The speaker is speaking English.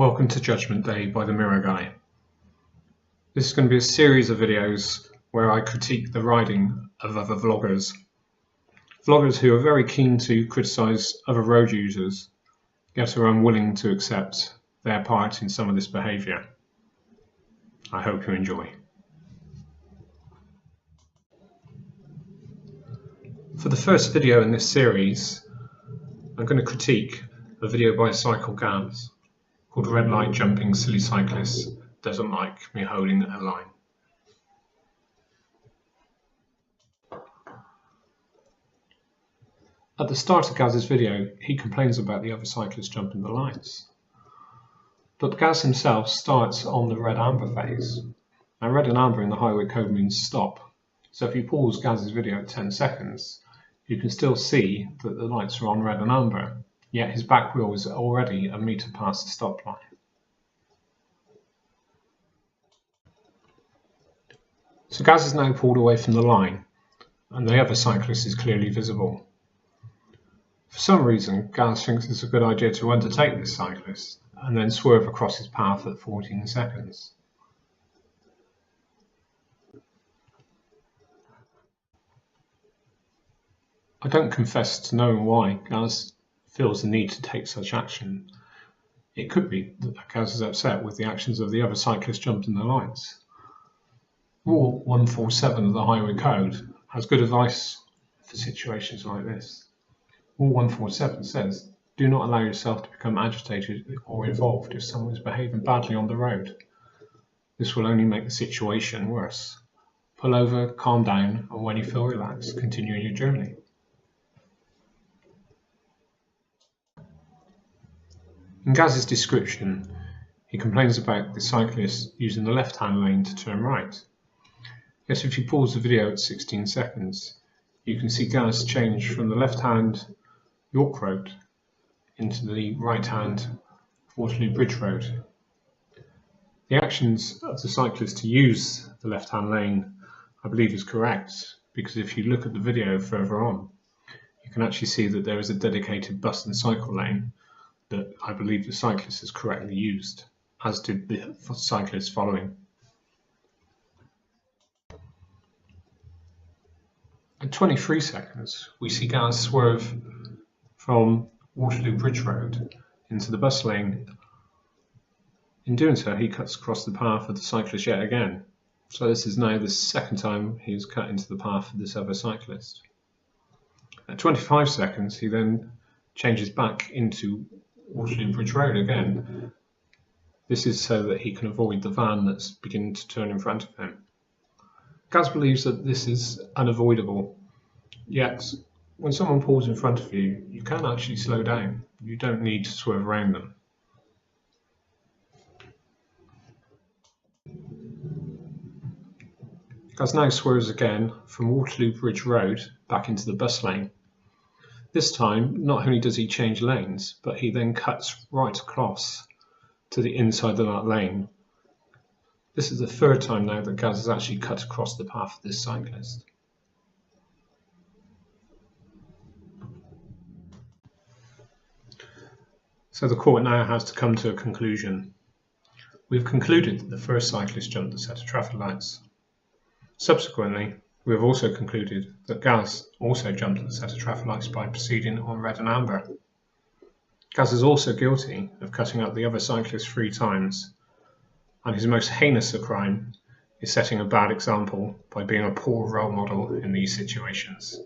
Welcome to Judgment Day by the Mirror Guy. This is going to be a series of videos where I critique the riding of other vloggers. Vloggers who are very keen to criticise other road users, yet are unwilling to accept their part in some of this behaviour. I hope you enjoy. For the first video in this series, I'm going to critique a video by CycleGaz called Red Light Jumping Silly Cyclist Doesn't Like Me Holding a Line. At the start of Gaz's video, he complains about the other cyclists jumping the lines. But Gaz himself starts on the red-amber phase. Now red and amber in the highway code means stop. So if you pause Gaz's video at 10 seconds, you can still see that the lights are on red and amber, yet his back wheel is already a metre past the stop line. So Gaz is now pulled away from the line, and the other cyclist is clearly visible. For some reason, Gaz thinks it's a good idea to undertake this cyclist, and then swerve across his path at 14 seconds. I don't confess to knowing why Gaz feels the need to take such action. It could be that Gaz is upset with the actions of the other cyclists jumping the lines. Rule 147 of the Highway Code has good advice for situations like this. Rule 147 says, do not allow yourself to become agitated or involved if someone is behaving badly on the road. This will only make the situation worse. Pull over, calm down, and when you feel relaxed, continue your journey. In Gaz's description, he complains about the cyclist using the left-hand lane to turn right. Yet if you pause the video at 16 seconds, you can see Gaz change from the left-hand York Road into the right-hand Waterloo Bridge Road. The actions of the cyclist to use the left-hand lane, I believe, is correct, because if you look at the video further on, you can actually see that there is a dedicated bus and cycle lane that I believe the cyclist has correctly used, as did the cyclist following. At 23 seconds, we see Gaz swerve from Waterloo Bridge Road into the bus lane. In doing so, he cuts across the path of the cyclist yet again. So this is now the second time he's cut into the path of this other cyclist. At 25 seconds, he then changes back into Waterloo Bridge Road again. This is so that he can avoid the van that's beginning to turn in front of him. Gaz believes that this is unavoidable, yet when someone pulls in front of you, you can actually slow down. You don't need to swerve around them. Gaz now swerves again from Waterloo Bridge Road back into the bus lane. This time, not only does he change lanes, but he then cuts right across to the inside of that lane. This is the third time now that Gaz has actually cut across the path of this cyclist. So the court now has to come to a conclusion. We've concluded that the first cyclist jumped the set of traffic lights. Subsequently, we have also concluded that Gaz also jumped the set of traffic lights by proceeding on red and amber. Gaz is also guilty of cutting up the other cyclist 3 times, and his most heinous crime is setting a bad example by being a poor role model in these situations.